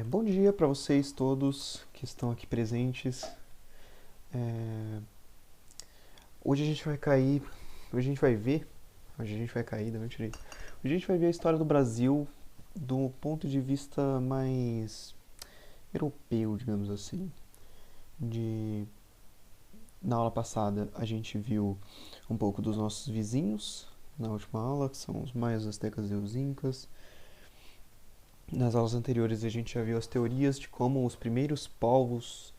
Bom dia para vocês todos que estão aqui presentes. É, Hoje a gente vai cair, hoje a gente vai ver, hoje a gente vai cair, da mente direita. Hoje a gente vai ver a história do Brasil do ponto de vista mais europeu, digamos assim. De Na aula passada a gente viu um pouco dos nossos vizinhos na última aula, que são os maias, astecas e os incas. Nas aulas anteriores a gente já viu as teorias de como os primeiros povos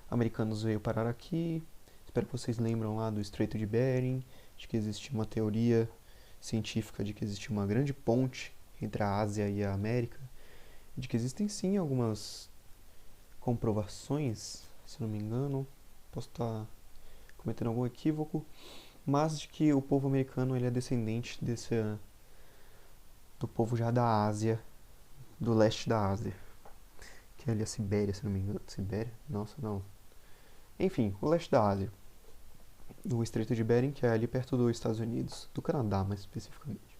americanos veio parar aqui. Espero que vocês lembram lá do Estreito de Bering, de que existe uma teoria científica de que existe uma grande ponte entre a Ásia e a América, de que existem sim algumas comprovações, se não me engano, posso estar cometendo algum equívoco, mas de que o povo americano ele é descendente do povo já da Ásia, do leste da Ásia, que é ali a Sibéria, se não me engano. Sibéria? Nossa, não. Enfim, o leste da Ásia. O Estreito de Bering, que é ali perto dos Estados Unidos, do Canadá mais especificamente.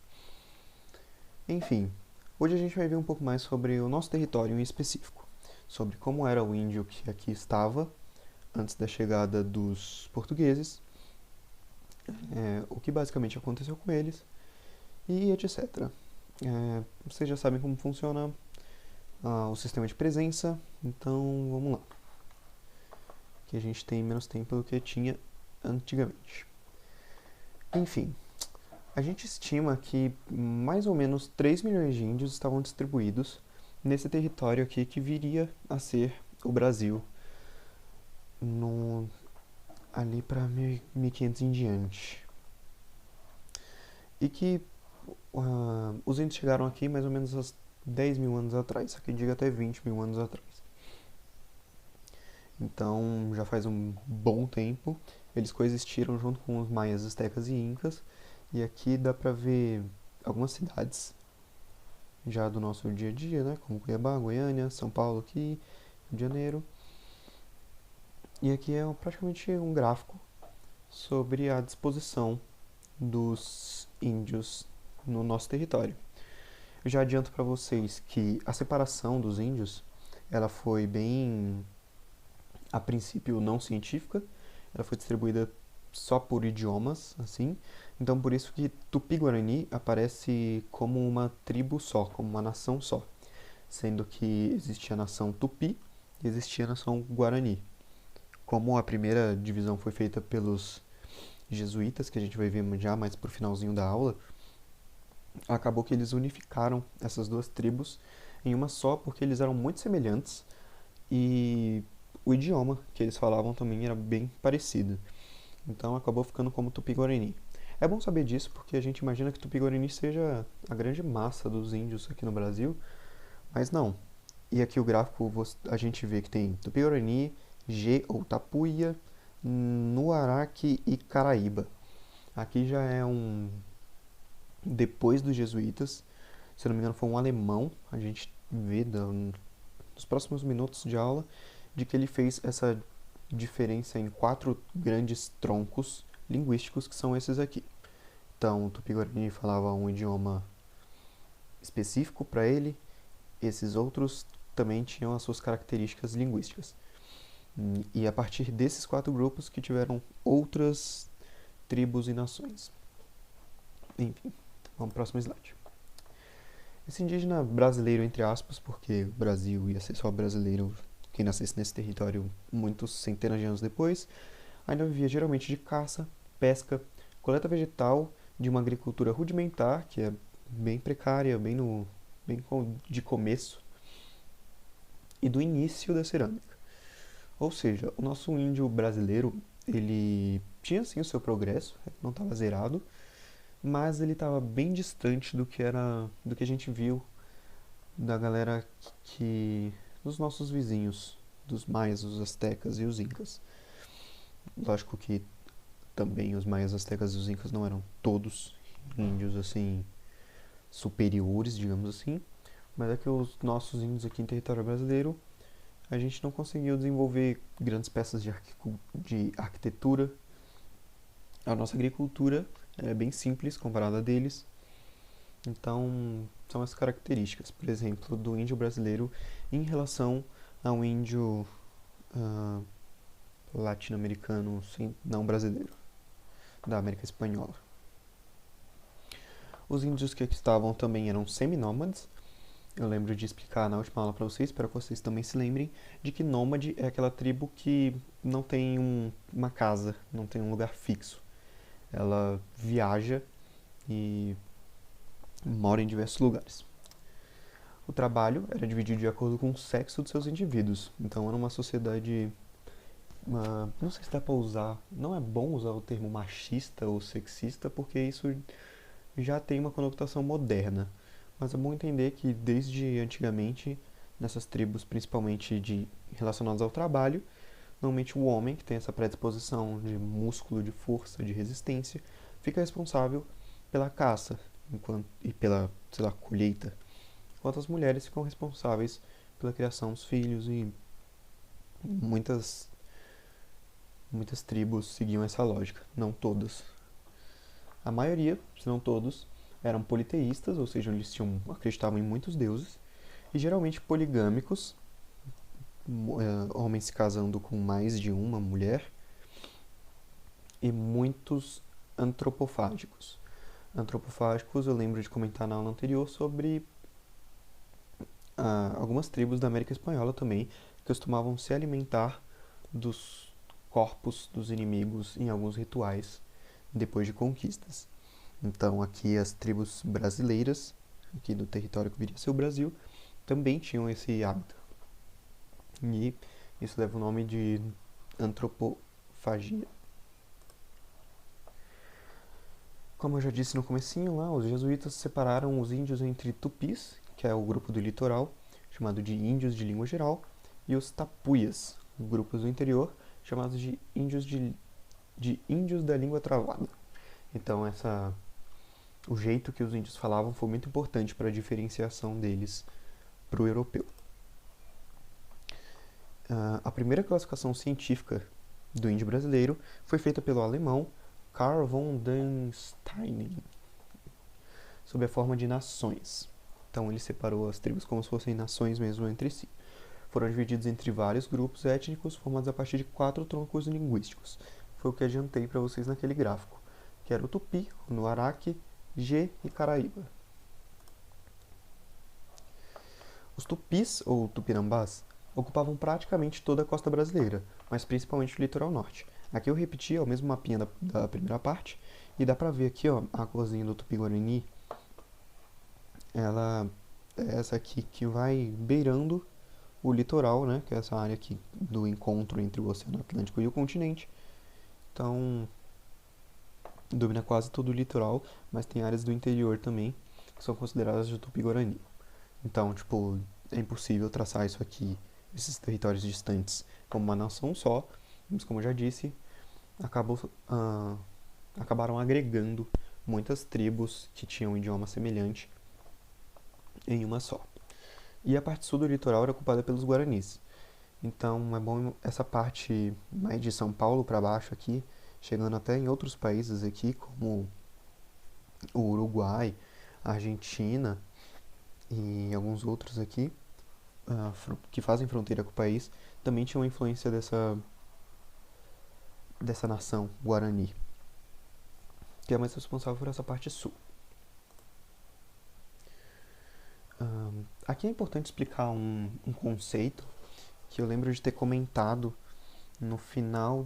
Enfim, hoje a gente vai ver um pouco mais sobre o nosso território em específico, sobre como era o índio que aqui estava antes da chegada dos portugueses, o que basicamente aconteceu com eles e etc. Vocês já sabem como funciona o sistema de presença, então vamos lá, que a gente tem menos tempo do que tinha antigamente. Enfim, a gente estima que mais ou menos 3 milhões de índios estavam distribuídos nesse território aqui que viria a ser o Brasil no, ali para 1500 em diante. E que os índios chegaram aqui mais ou menos há 10 mil anos atrás, aqui diga até 20 mil anos atrás. Então já faz um bom tempo. Eles coexistiram junto com os maias, astecas e incas. E aqui dá pra ver algumas cidades já do nosso dia a dia, né? Como Cuiabá, Goiânia, São Paulo aqui, Rio de Janeiro. E aqui é praticamente um gráfico sobre a disposição dos índios no nosso território. Eu já adianto para vocês que a separação dos índios ela foi bem, a princípio, não científica. Ela foi distribuída só por idiomas, assim. Então, por isso que Tupi-Guarani aparece como uma tribo só, como uma nação só. Sendo que existia a nação Tupi e existia a nação Guarani. Como a primeira divisão foi feita pelos jesuítas, que a gente vai ver já mais pro finalzinho da aula, acabou que eles unificaram essas duas tribos em uma só, porque eles eram muito semelhantes e o idioma que eles falavam também era bem parecido. Então acabou ficando como Tupi-Guarani. É bom saber disso porque a gente imagina que Tupi-Guarani seja a grande massa dos índios aqui no Brasil, mas não. E aqui o gráfico a gente vê que tem Tupi-Guarani, G ou Tapuia, Nuaraqui e Caraíba. Aqui já é depois dos jesuítas, se eu não me engano foi um alemão, a gente vê nos próximos minutos de aula, de que ele fez essa diferença em 4 grandes troncos linguísticos que são esses aqui. Então, o Tupi-Guarani falava um idioma específico para ele, esses outros também tinham as suas características linguísticas. E a partir desses 4 grupos que tiveram outras tribos e nações. Enfim, vamos para o próximo slide. Esse indígena brasileiro, entre aspas, porque o Brasil ia ser só brasileiro quem nascesse nesse território muitos centenas de anos depois, ainda vivia geralmente de caça, pesca, coleta vegetal, de uma agricultura rudimentar, que é bem precária, bem de começo, e do início da cerâmica. Ou seja, o nosso índio brasileiro, ele tinha sim o seu progresso, não estava zerado, mas ele estava bem distante do que a gente viu da galera dos nossos vizinhos, dos maias, os astecas e os incas. Lógico que também os maias, astecas e os incas não eram todos índios assim superiores, digamos assim, mas é que os nossos índios aqui em território brasileiro a gente não conseguiu desenvolver grandes peças de arquitetura. A nossa agricultura é bem simples comparada a deles, então são as características, por exemplo, do índio brasileiro em relação ao índio ah, latino-americano, não brasileiro, da América Espanhola. Os índios que aqui estavam também eram seminômades. Eu lembro de explicar na última aula para vocês, espero que vocês também se lembrem, de que nômade é aquela tribo que não tem uma casa, não tem um lugar fixo. Ela viaja e mora em diversos lugares. O trabalho era dividido de acordo com o sexo dos seus indivíduos. Então era uma sociedade, não sei se dá para usar, não é bom usar o termo machista ou sexista, porque isso já tem uma conotação moderna. Mas é bom entender que desde antigamente, nessas tribos principalmente relacionadas ao trabalho, normalmente o homem, que tem essa predisposição de músculo, de força, de resistência, fica responsável pela caça e pela, sei lá, colheita, enquanto as mulheres ficam responsáveis pela criação dos filhos e muitas tribos seguiam essa lógica, não todas. A maioria, se não todos, eram politeístas, ou seja, eles acreditavam em muitos deuses, e geralmente poligâmicos, homens se casando com mais de uma mulher, e muitos antropofágicos. Antropofágicos, eu lembro de comentar na aula anterior sobre algumas tribos da América Espanhola também, que costumavam se alimentar dos corpos dos inimigos em alguns rituais depois de conquistas. Então aqui as tribos brasileiras, aqui do território que viria a ser o Brasil, também tinham esse hábito. E isso leva o nome de antropofagia. Como eu já disse no comecinho lá, os jesuítas separaram os índios entre tupis, que é o grupo do litoral, chamado de índios de língua geral, e os tapuias, grupos do interior, chamados de índios da língua travada. Então o jeito que os índios falavam foi muito importante para a diferenciação deles para o europeu. A primeira classificação científica do índio brasileiro foi feita pelo alemão Carl von den Steinen, sob a forma de nações. Então ele separou as tribos como se fossem nações mesmo entre si. Foram divididos entre vários grupos étnicos formados a partir de 4 troncos linguísticos. Foi o que adiantei para vocês naquele gráfico, que era o Tupi, o Nuaraque, G e Caraíba. Os tupis, ou tupinambás, ocupavam praticamente toda a costa brasileira, mas principalmente o litoral norte. Aqui eu repeti o mesmo mapinha da primeira parte, e dá pra ver aqui, ó, a corzinha do Tupi-Guarani. Ela é essa aqui que vai beirando o litoral, né, que é essa área aqui do encontro entre o Oceano Atlântico e o continente. Então, domina quase todo o litoral, mas tem áreas do interior também, que são consideradas de Tupi-Guarani. Então, tipo, é impossível traçar isso aqui, esses territórios distantes, como uma nação só, mas como eu já disse, acabaram agregando muitas tribos que tinham um idioma semelhante em uma só. E a parte sul do litoral era ocupada pelos guaranis. Então é bom essa parte mais de São Paulo para baixo aqui, chegando até em outros países aqui, como o Uruguai, a Argentina e alguns outros aqui, que fazem fronteira com o país, também tinham influência dessa nação Guarani, que é mais responsável por essa parte sul. Aqui é importante explicar um conceito que eu lembro de ter comentado no final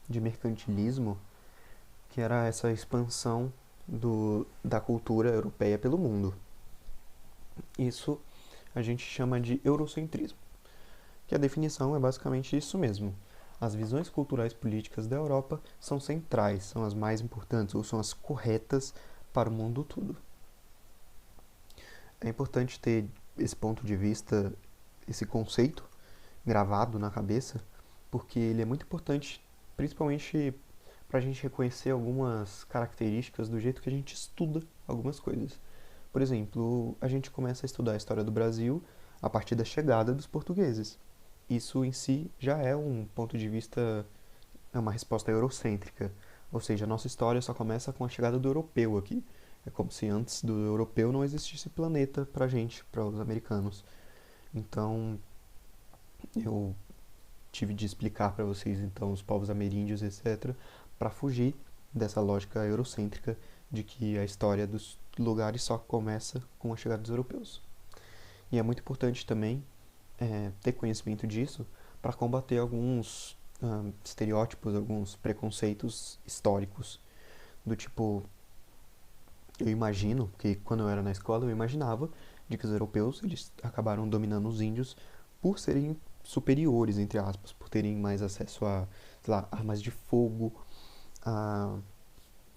de mercantilismo, que era essa expansão da cultura europeia pelo mundo. Isso a gente chama de eurocentrismo, que a definição é basicamente isso mesmo. As visões culturais políticas da Europa são centrais, são as mais importantes ou são as corretas para o mundo todo. É importante ter esse ponto de vista, esse conceito gravado na cabeça, porque ele é muito importante, principalmente para a gente reconhecer algumas características do jeito que a gente estuda algumas coisas. Por exemplo, a gente começa a estudar a história do Brasil a partir da chegada dos portugueses. Isso em si já é um ponto de vista, é uma resposta eurocêntrica. Ou seja, a nossa história só começa com a chegada do europeu aqui. É como se antes do europeu não existisse planeta pra gente, para os americanos. Então, eu tive de explicar para vocês então os povos ameríndios, etc, para fugir dessa lógica eurocêntrica de que a história dos lugares só começa com a chegada dos europeus. E é muito importante também ter conhecimento disso para combater alguns estereótipos, alguns preconceitos históricos, do tipo, eu imagino que quando eu era na escola eu imaginava de que os europeus eles acabaram dominando os índios por serem superiores, entre aspas, por terem mais acesso a, sei lá, armas de fogo, a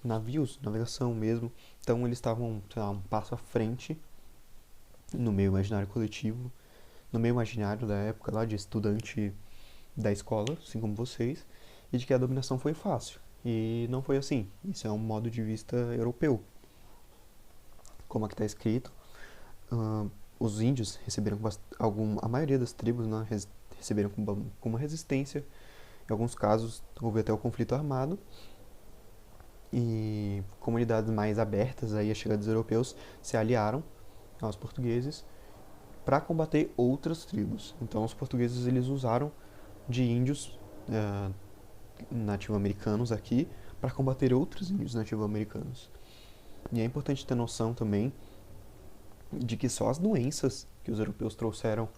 navios, navegação mesmo. Então eles estavam, sei lá, um passo à frente no meu imaginário coletivo, no meu imaginário da época lá de estudante da escola, assim como vocês, e de que a dominação foi fácil. E não foi assim. Isso é um modo de vista europeu. Como aqui está escrito, os índios receberam a maioria das tribos, né, receberam com uma resistência. Em alguns casos houve até o conflito armado e comunidades mais abertas aí à chegada dos europeus se aliaram aos portugueses para combater outras tribos. Então os portugueses eles usaram de índios nativo-americanos aqui para combater outros índios nativo-americanos. E é importante ter noção também de que só as doenças que os europeus trouxeram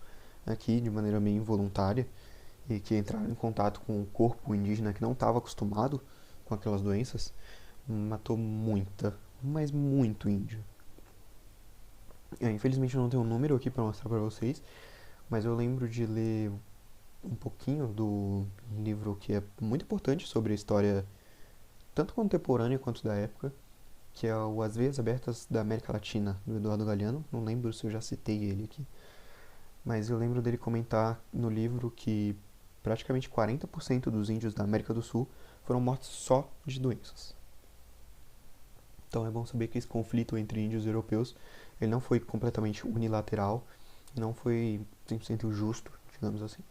aqui de maneira meio involuntária e que entraram em contato com o corpo indígena que não estava acostumado com aquelas doenças, matou muita, mas muito índio. Infelizmente eu não tenho um número aqui para mostrar para vocês, mas eu lembro de ler um pouquinho do livro que é muito importante sobre a história tanto contemporânea quanto da época, que é o As Veias Abertas da América Latina, do Eduardo Galeano. Não lembro se eu já citei ele aqui, mas eu lembro dele comentar no livro que praticamente 40% dos índios da América do Sul foram mortos só de doenças. Então é bom saber que esse conflito entre índios e europeus ele não foi completamente unilateral, não foi 100% justo, digamos assim.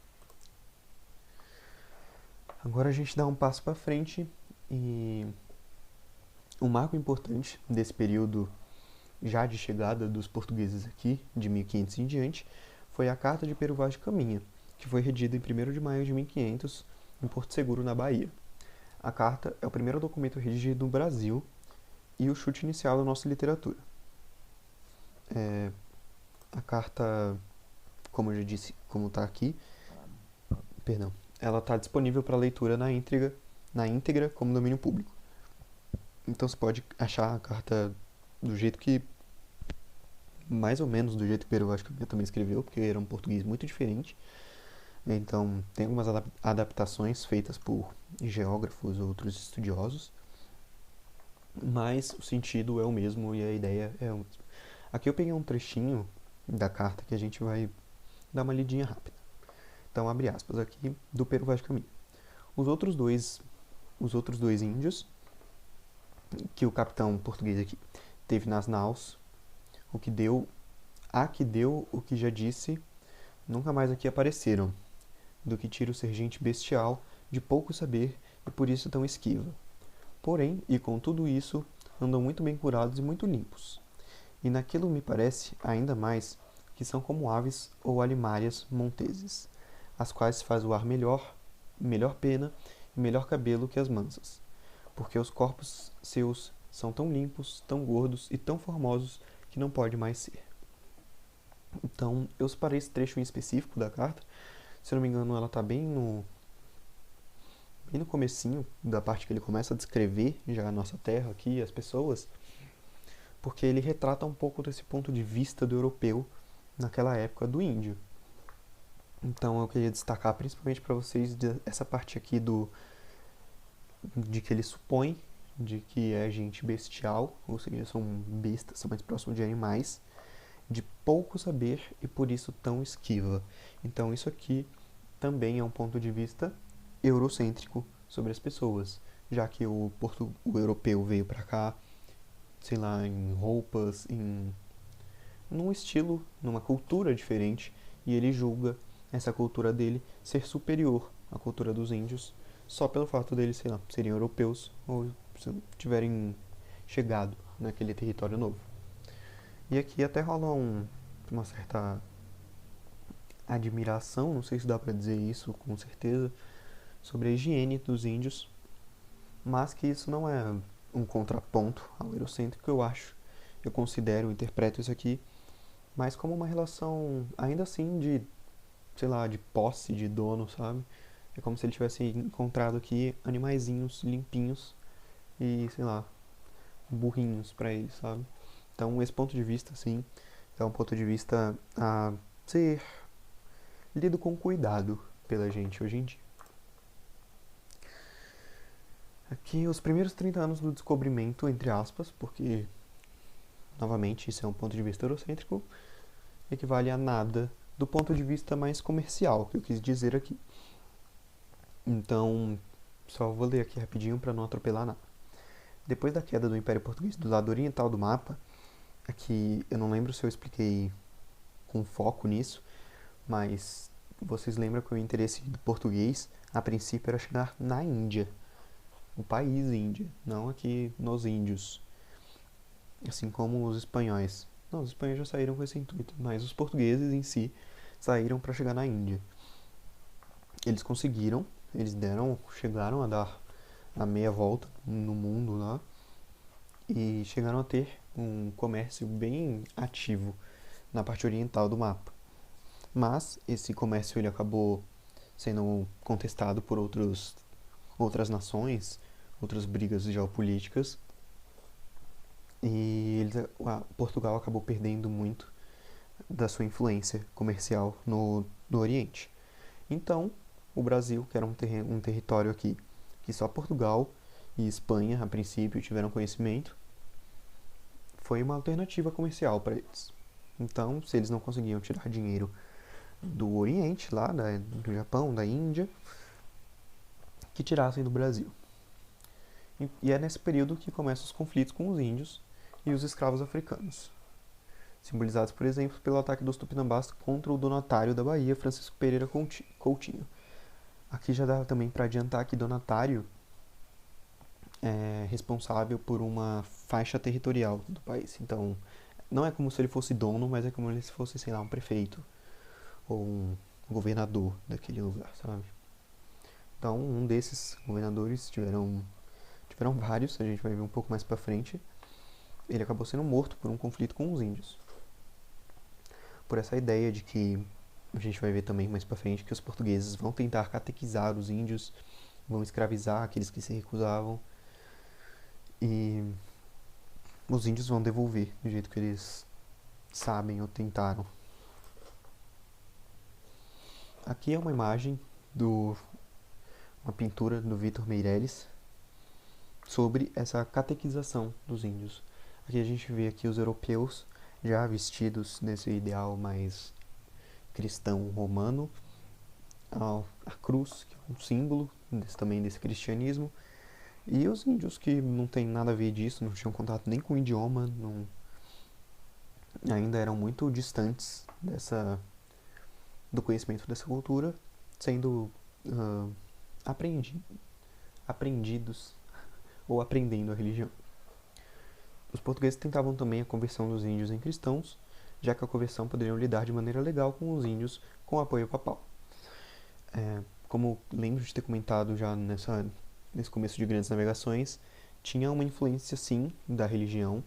Agora a gente dá um passo para frente e um marco importante desse período já de chegada dos portugueses aqui, de 1500 em diante, foi a Carta de Pero Vaz de Caminha, que foi redigida em 1º de maio de 1500 em Porto Seguro, na Bahia. A carta é o primeiro documento redigido no Brasil e o chute inicial da nossa literatura. A carta, como eu já disse, como está aqui, ela está disponível para leitura na íntegra como domínio público. Então você pode achar a carta do jeito que, mais ou menos do jeito que Pero Vaz de Caminha também escreveu, porque era um português muito diferente. Então tem algumas adaptações feitas por geógrafos ou outros estudiosos, mas o sentido é o mesmo e a ideia é o mesmo. Aqui eu peguei um trechinho da carta que a gente vai dar uma lidinha rápida. Então, abre aspas aqui, do Pero Vaz de Caminha. Os outros dois índios, que o capitão português aqui teve nas naus, que deu o que já disse, nunca mais aqui apareceram, do que tira o ser gente bestial, de pouco saber e por isso tão esquiva. Porém, e com tudo isso, andam muito bem curados e muito limpos. E naquilo me parece, ainda mais, que são como aves ou alimárias monteses, as quais se faz voar melhor pena e melhor cabelo que as mansas, porque os corpos seus são tão limpos, tão gordos e tão formosos que não pode mais ser. Então, eu separei esse trecho em específico da carta. Se eu não me engano, ela está bem no comecinho da parte que ele começa a descrever já a nossa terra aqui, as pessoas, porque ele retrata um pouco desse ponto de vista do europeu naquela época do índio. Então eu queria destacar principalmente para vocês essa parte aqui de que ele supõe de que é gente bestial, ou seja, são bestas, são mais próximos de animais, de pouco saber e por isso tão esquiva. Então isso aqui também é um ponto de vista eurocêntrico sobre as pessoas, já que o europeu veio para cá, sei lá, em roupas, num estilo, numa cultura diferente, e ele julga essa cultura dele ser superior à cultura dos índios, só pelo fato deles, sei lá, serem europeus ou tiverem chegado naquele território novo. E aqui até rola uma certa admiração, não sei se dá pra dizer isso com certeza, sobre a higiene dos índios, mas que isso não é um contraponto ao eurocêntrico, eu acho. Eu considero, interpreto isso aqui mais como uma relação, ainda assim, de, sei lá, de posse, de dono, sabe? É como se ele tivesse encontrado aqui animaizinhos limpinhos e, sei lá, burrinhos pra ele, sabe? Então, esse ponto de vista, sim, é um ponto de vista a ser lido com cuidado pela gente hoje em dia. Aqui, os primeiros 30 anos do descobrimento, entre aspas, porque, novamente, isso é um ponto de vista eurocêntrico, equivale a nada do ponto de vista mais comercial, que eu quis dizer aqui. Então, só vou ler aqui rapidinho para não atropelar nada. Depois da queda do Império Português do lado oriental do mapa, aqui eu não lembro se eu expliquei com foco nisso, mas vocês lembram que o interesse do português, a princípio, era chegar na Índia, o país Índia, não aqui nos índios, assim como os espanhóis. Não, os espanhóis já saíram com esse intuito, mas os portugueses em si saíram para chegar na Índia. Eles conseguiram, chegaram a dar a meia volta no mundo lá e chegaram a ter um comércio bem ativo na parte oriental do mapa. Mas esse comércio ele acabou sendo contestado por outras nações, outras brigas geopolíticas, e Portugal acabou perdendo muito da sua influência comercial no Oriente. Então, o Brasil, que era um território aqui que só Portugal e Espanha, a princípio, tiveram conhecimento, foi uma alternativa comercial para eles. Então, se eles não conseguiam tirar dinheiro do Oriente, lá do Japão, da Índia, que tirassem do Brasil. E é nesse período que começam os conflitos com os índios e os escravos africanos, simbolizados, por exemplo, pelo ataque dos Tupinambás contra o donatário da Bahia, Francisco Pereira Coutinho. Aqui já dá também para adiantar que donatário é responsável por uma faixa territorial do país. Então, não é como se ele fosse dono, mas é como se fosse, sei lá, um prefeito ou um governador daquele lugar, sabe? Então, um desses governadores tiveram vários, a gente vai ver um pouco mais pra frente. Ele acabou sendo morto por um conflito com os índios. Por essa ideia de que a gente vai ver também mais pra frente que os portugueses vão tentar catequizar os índios, vão escravizar aqueles que se recusavam e os índios vão devolver do jeito que eles sabem ou tentaram. Aqui é uma imagem uma pintura do Vitor Meirelles sobre essa catequização dos índios. Aqui a gente vê aqui os europeus já vestidos nesse ideal mais cristão romano, a cruz, que é um símbolo também desse cristianismo, e os índios que não tem nada a ver disso, não tinham contato nem com o idioma, ainda eram muito distantes do conhecimento dessa cultura, sendo aprendidos ou aprendendo a religião. Os portugueses tentavam também a conversão dos índios em cristãos, já que a conversão poderiam lidar de maneira legal com os índios com apoio papal. Como lembro de ter comentado já nesse começo de Grandes Navegações, tinha uma influência sim da religião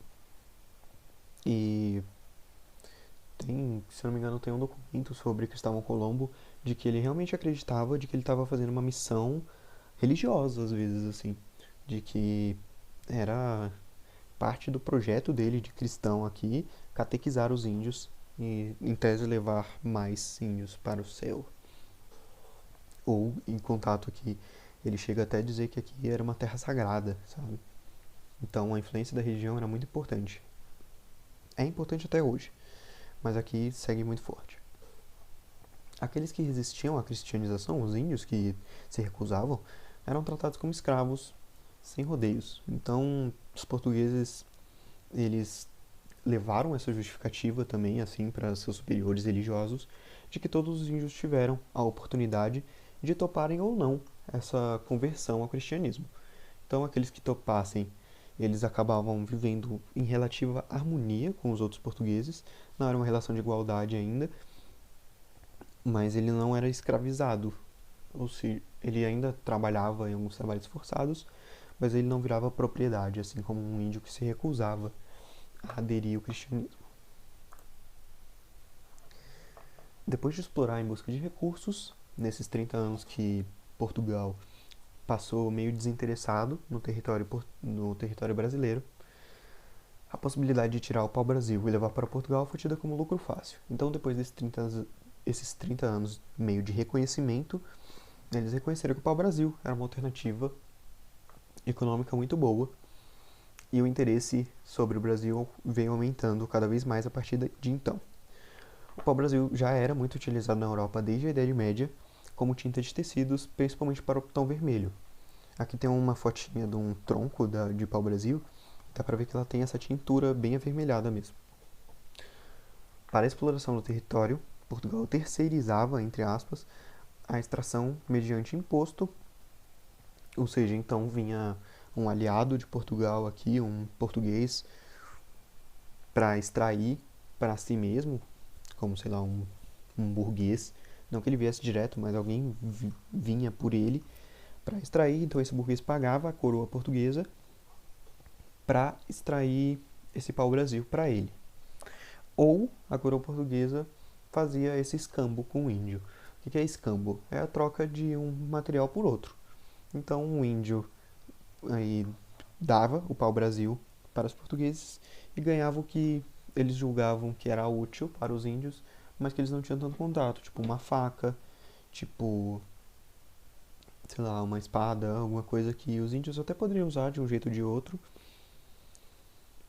e se eu não me engano tem um documento sobre Cristóvão Colombo de que ele realmente acreditava de que ele estava fazendo uma missão religiosa às vezes assim, de que era parte do projeto dele de cristão aqui catequizar os índios e em tese levar mais índios para o céu. Ou em contato aqui, ele chega até a dizer que aqui era uma terra sagrada, sabe? Então a influência da religião era muito importante. É importante até hoje, mas aqui segue muito forte. Aqueles que resistiam à cristianização, os índios que se recusavam, eram tratados como escravos sem rodeios. Então os portugueses, eles levaram essa justificativa também assim para seus superiores religiosos de que todos os índios tiveram a oportunidade de toparem ou não essa conversão ao cristianismo. Então aqueles que topassem eles acabavam vivendo em relativa harmonia com os outros portugueses, não era uma relação de igualdade ainda, mas ele não era escravizado, ou seja, ele ainda trabalhava em alguns trabalhos forçados, mas ele não virava propriedade, assim como um índio que se recusava a aderir ao cristianismo. Depois de explorar em busca de recursos, nesses 30 anos que Portugal passou meio desinteressado no território brasileiro, a possibilidade de tirar o pau-brasil e levar para Portugal foi tida como lucro fácil. Então, depois esses 30 anos meio de reconhecimento, eles reconheceram que o pau-brasil era uma alternativa econômica muito boa e o interesse sobre o Brasil veio aumentando cada vez mais a partir de então. O pau-brasil já era muito utilizado na Europa desde a Idade Média como tinta de tecidos, principalmente para o tom vermelho. Aqui tem uma fotinha de um tronco de pau-brasil, dá para ver que ela tem essa tintura bem avermelhada mesmo. Para a exploração do território, Portugal terceirizava, entre aspas, a extração mediante imposto, ou seja, então vinha um aliado de Portugal aqui, um português, para extrair para si mesmo, como, sei lá, um burguês, não que ele viesse direto, mas alguém vinha por ele para extrair, então esse burguês pagava a coroa portuguesa para extrair esse pau-brasil para ele. Ou a coroa portuguesa fazia esse escambo com o índio. O que é escambo? É a troca de um material por outro. Então o índio aí dava o pau-brasil para os portugueses e ganhava o que eles julgavam que era útil para os índios, mas que eles não tinham tanto contato, tipo uma faca, tipo, sei lá, uma espada, alguma coisa que os índios até poderiam usar de um jeito ou de outro,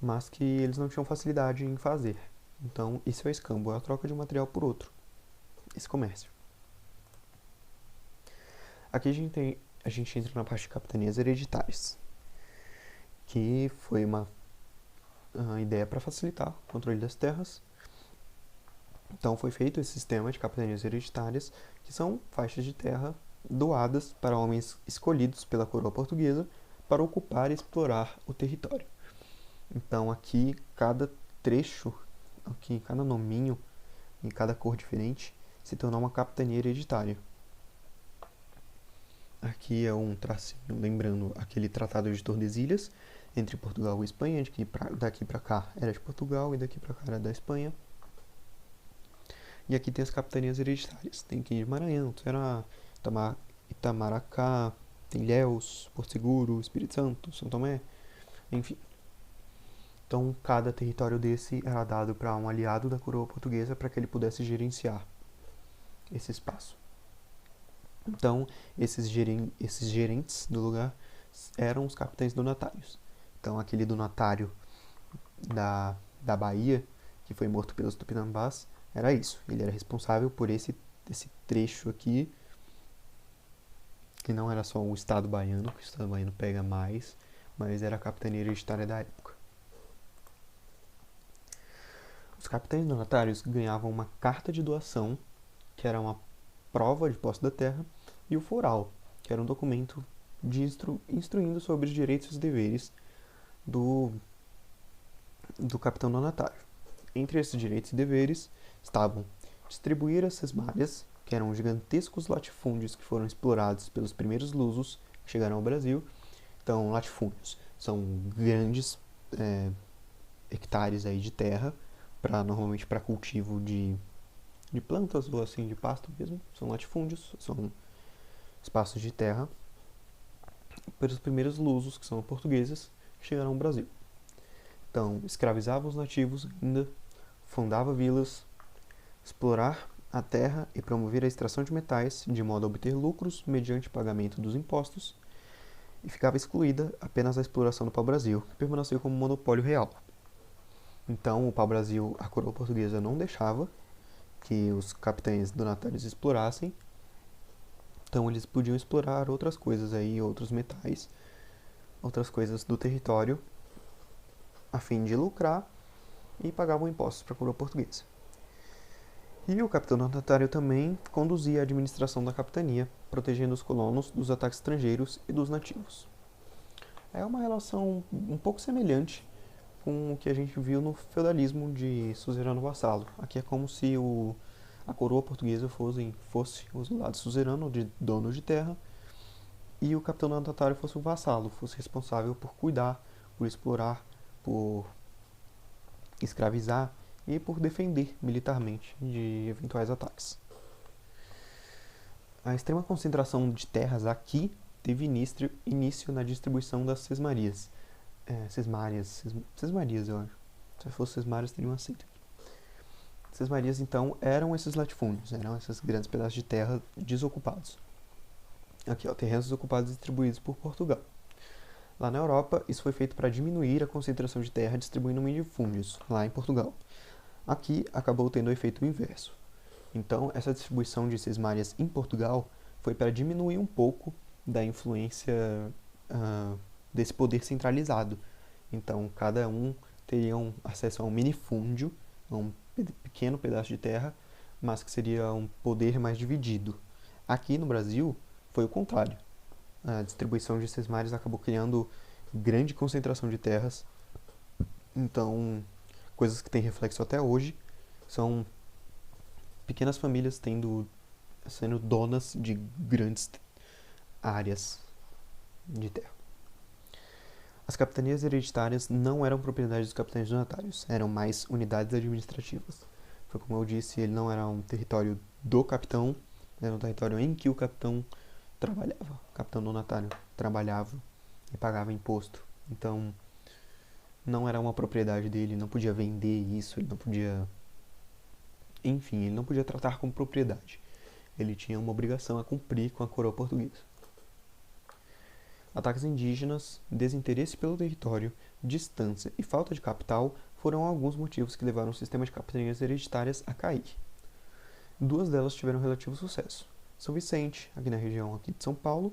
mas que eles não tinham facilidade em fazer. Então, isso é o escambo, é a troca de um material por outro, esse comércio. Aqui a gente entra na parte de capitanias hereditárias, que foi uma ideia para facilitar o controle das terras. Então foi feito esse sistema de capitanias hereditárias, que são faixas de terra doadas para homens escolhidos pela coroa portuguesa para ocupar e explorar o território. Então aqui cada trecho, aqui cada nominho em cada cor diferente se tornou uma capitania hereditária. Aqui é um tracinho lembrando aquele Tratado de Tordesilhas entre Portugal e Espanha, daqui para cá era de Portugal e daqui para cá era da Espanha. E aqui tem as capitanias hereditárias. Tem aqui de Maranhão, Ceará, Itamaracá, tem Ilhéus, Porto Seguro, Espírito Santo, São Tomé, enfim. Então, cada território desse era dado para um aliado da coroa portuguesa para que ele pudesse gerenciar esse espaço. Então, esses gerentes do lugar eram os capitães donatários. Então, aquele donatário da Bahia, que foi morto pelos Tupinambás, era isso. Ele era responsável por esse trecho aqui, que não era só o Estado baiano, que o Estado baiano pega mais, mas era a capitania hereditária da época. Os capitães donatários ganhavam uma carta de doação, que era uma prova de posse da terra, e o foral, que era um documento instruindo sobre os direitos e deveres do capitão donatário. Entre esses direitos e deveres estavam distribuir as sesmalhas, que eram gigantescos latifúndios que foram explorados pelos primeiros lusos que chegaram ao Brasil. Então, latifúndios são grandes hectares aí de terra, normalmente para cultivo de plantas ou assim de pasto mesmo. São latifúndios, são espaços de terra pelos primeiros lusos, que são portugueses, que chegaram ao Brasil. Então, escravizava os nativos ainda, fundava vilas, explorar a terra e promover a extração de metais de modo a obter lucros mediante pagamento dos impostos, e ficava excluída apenas a exploração do pau-brasil, que permaneceu como monopólio real. Então, o pau-brasil, a coroa portuguesa não deixava que os capitães donatários explorassem, então eles podiam explorar outras coisas aí, outros metais, outras coisas do território, a fim de lucrar, e pagavam impostos para a coroa portuguesa. E o capitão donatário também conduzia a administração da capitania, protegendo os colonos dos ataques estrangeiros e dos nativos. É uma relação um pouco semelhante com o que a gente viu no feudalismo de suzerano-vassalo. Aqui é como se a coroa portuguesa fosse o lado suzerano, de dono de terra, e o capitão donatário fosse o vassalo, fosse responsável por cuidar, por explorar, por escravizar e por defender militarmente de eventuais ataques. A extrema concentração de terras aqui teve início na distribuição das sesmarias. Sesmarias, eu acho. Se fosse sesmarias, teriam aceito. Sesmarias, então, eram esses latifúndios, eram esses grandes pedaços de terra desocupados. Aqui, ó, terrenos desocupados distribuídos por Portugal. Lá na Europa, isso foi feito para diminuir a concentração de terra distribuindo minifúndios, lá em Portugal. Aqui, acabou tendo o efeito inverso. Então, essa distribuição de sesmarias em Portugal foi para diminuir um pouco da influência desse poder centralizado. Então, cada um teria acesso a um minifúndio, a um pequeno pedaço de terra, mas que seria um poder mais dividido. Aqui no Brasil, foi o contrário. A distribuição de sesmarias acabou criando grande concentração de terras. Então, coisas que têm reflexo até hoje são pequenas famílias sendo donas de grandes áreas de terra. As capitanias hereditárias não eram propriedade dos capitães donatários, eram mais unidades administrativas. Foi como eu disse, ele não era um território do capitão, era um território em que o capitão trabalhava. O capitão donatário trabalhava e pagava imposto. Então, não era uma propriedade dele, não podia vender isso, ele não podia... Enfim, ele não podia tratar como propriedade. Ele tinha uma obrigação a cumprir com a coroa portuguesa. Ataques indígenas, desinteresse pelo território, distância e falta de capital foram alguns motivos que levaram o sistema de capitanias hereditárias a cair. Duas delas tiveram relativo sucesso: São Vicente, aqui na região aqui de São Paulo,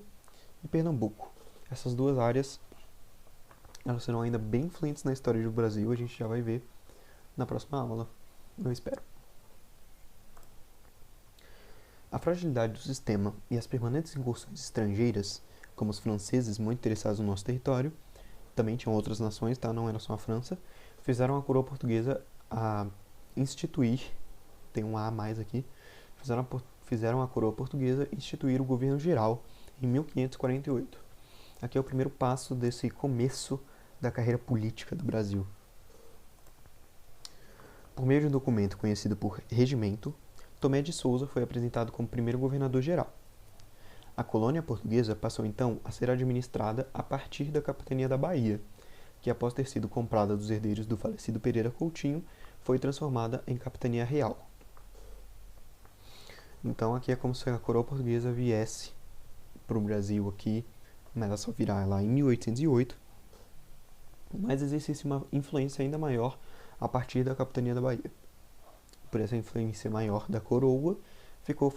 e Pernambuco. Essas duas áreas elas serão ainda bem influentes na história do Brasil, a gente já vai ver na próxima aula, eu espero. A fragilidade do sistema e as permanentes incursões estrangeiras, como os franceses muito interessados no nosso território, também tinham outras nações, tá? Não era só a França, fizeram a coroa portuguesa a instituir, tem um A a mais aqui, fizeram a coroa portuguesa instituir o governo geral em 1548. Aqui é o primeiro passo desse começo da carreira política do Brasil. Por meio de um documento conhecido por Regimento, Tomé de Souza foi apresentado como primeiro governador geral. A colônia portuguesa passou então a ser administrada a partir da capitania da Bahia, que após ter sido comprada dos herdeiros do falecido Pereira Coutinho, foi transformada em capitania real. Então aqui é como se a coroa portuguesa viesse para o Brasil aqui, mas ela só virá lá em 1808, mas exercesse uma influência ainda maior a partir da capitania da Bahia. Por essa influência maior da coroa, ficou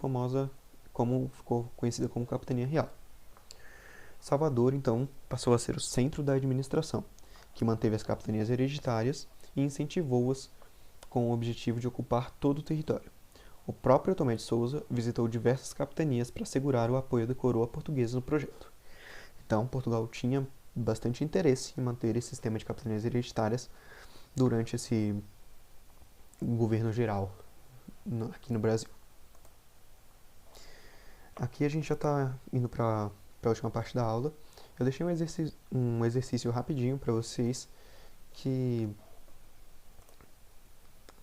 conhecida como capitania real. Salvador, então, passou a ser o centro da administração, que manteve as capitanias hereditárias e incentivou-as com o objetivo de ocupar todo o território. O próprio Tomé de Souza visitou diversas capitanias para assegurar o apoio da coroa portuguesa no projeto. Então, Portugal tinha bastante interesse em manter esse sistema de capitanias hereditárias durante esse governo geral aqui no Brasil. Aqui a gente já está indo para a última parte da aula. Eu deixei um exercício rapidinho para vocês, que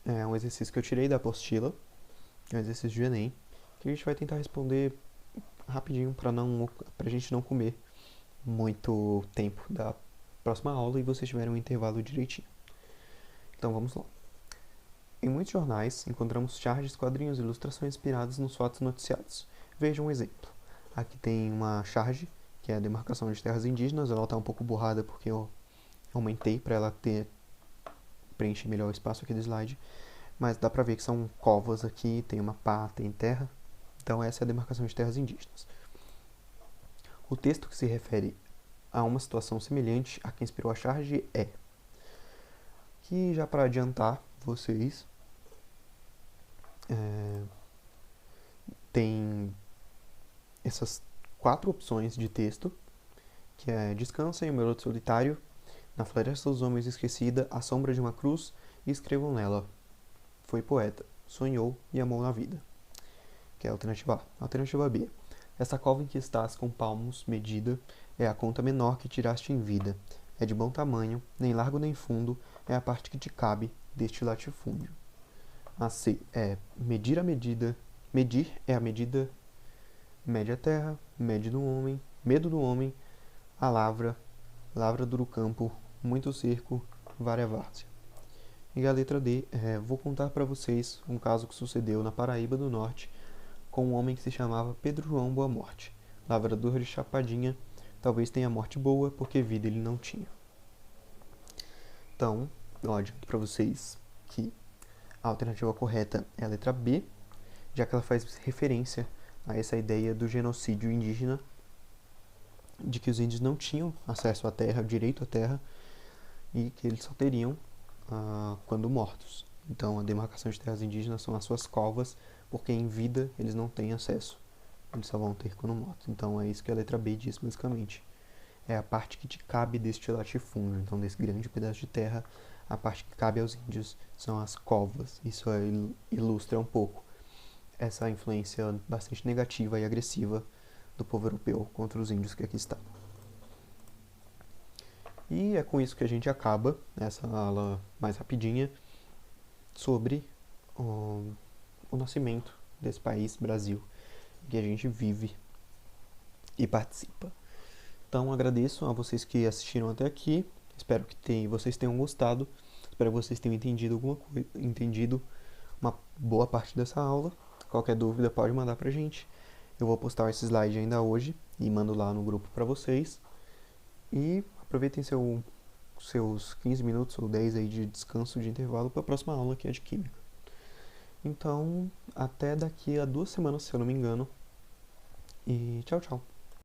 é um exercício que eu tirei da apostila, é um exercício de Enem, que a gente vai tentar responder rapidinho para a gente não comer muito tempo da próxima aula e vocês tiverem um intervalo direitinho. Então vamos lá. Em muitos jornais encontramos charges, quadrinhos e ilustrações inspiradas nos fatos noticiados. Veja um exemplo. Aqui tem uma charge, que é a demarcação de terras indígenas. Ela está um pouco borrada porque eu aumentei para ela preencher melhor o espaço aqui do slide. Mas dá para ver que são covas aqui, tem uma pá, tem terra. Então essa é a demarcação de terras indígenas. O texto que se refere a uma situação semelhante a que inspirou a charge é... Que já para adiantar vocês, tem essas 4 opções de texto, que é: descansem, o meu loto solitário, na floresta dos homens esquecida, à sombra de uma cruz, e escrevam nela: foi poeta, sonhou e amou na vida. Que é a alternativa A. Alternativa B: essa cova em que estás com palmos medida é a conta menor que tiraste em vida. É de bom tamanho, nem largo nem fundo, é a parte que te cabe deste latifúndio. A C é: medir a medida. Medir é a medida, mede a terra, mede do homem, medo do homem, a lavra, lavra duro campo, muito cerco, vária várzea. E a letra D é: vou contar para vocês um caso que sucedeu na Paraíba do Norte com um homem que se chamava Pedro João Boa Morte, lavrador de Chapadinha. Talvez tenha morte boa, porque vida ele não tinha. Então, eu digo para vocês que a alternativa correta é a letra B, já que ela faz referência a essa ideia do genocídio indígena, de que os índios não tinham acesso à terra, direito à terra, e que eles só teriam quando mortos. Então, a demarcação de terras indígenas são as suas covas, porque em vida eles não têm acesso, eles só vão ter quando mortos. Então, é isso que a letra B diz, basicamente. É a parte que te cabe deste latifúndio, então desse grande pedaço de terra, a parte que cabe aos índios são as covas. Isso ilustra um pouco essa influência bastante negativa e agressiva do povo europeu contra os índios que aqui estavam. E é com isso que a gente acaba essa aula mais rapidinha sobre o nascimento desse país, Brasil, que a gente vive e participa. Então agradeço a vocês que assistiram até aqui, espero que vocês tenham gostado, espero que vocês tenham entendido uma boa parte dessa aula. Qualquer dúvida pode mandar pra gente, eu vou postar esse slide ainda hoje e mando lá no grupo pra vocês. E aproveitem seus 15 minutos ou 10 aí de descanso, de intervalo, para a próxima aula, que é de Química. Então, até daqui a 2 semanas, se eu não me engano. E tchau, tchau.